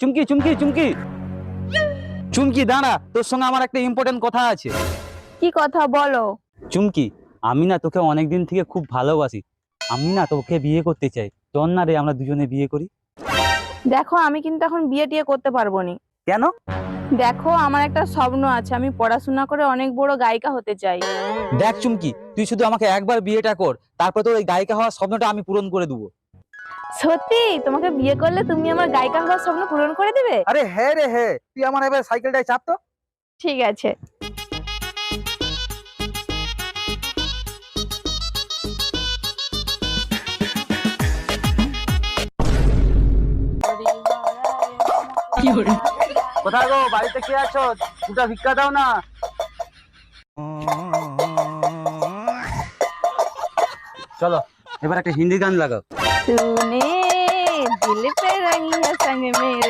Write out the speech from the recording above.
চুমকি চুমকি চুমকি চুমকি দাঁড়া, তোর সঙ্গে আমার একটা ইম্পর্টেন্ট কথা আছে। কি কথা বলো? চুমকি, আমি না তোকে অনেকদিন থেকে খুব ভালোবাসি। আমি না তোকে বিয়ে করতে চাই। চল না রে, আমরা দুজনে বিয়ে করি। দেখো, আমি কিন্তু এখন বিয়ে টিয়ে করতে পারবো না। কেন? দেখো, আমার একটা স্বপ্ন আছে, আমি পড়াশোনা করে অনেক বড় গায়িকা হতে চাই। দেখ চুমকি, তুই শুধু আমাকে একবার বিয়েটা কর, তারপর তোর ওই গায়িকা হওয়ার স্বপ্নটা আমি পূরণ করে দেবো। সত্যি? তোমাকে বিয়ে করলে তুমি আমার গায়িকা হওয়ার স্বপ্ন পূরণ করে দিবে? আরে হ্যাঁ রে হ্যাঁ, তুই আমার এবার সাইকেলটায় চাপ তো। ঠিক আছে। কোথায় গো, বাড়িতে কে আছো? দুটা ভিক্ষা দাও না। চলো এবার একটা হিন্দি গান লাগাও। तूने दिल पे रंग संग मेरे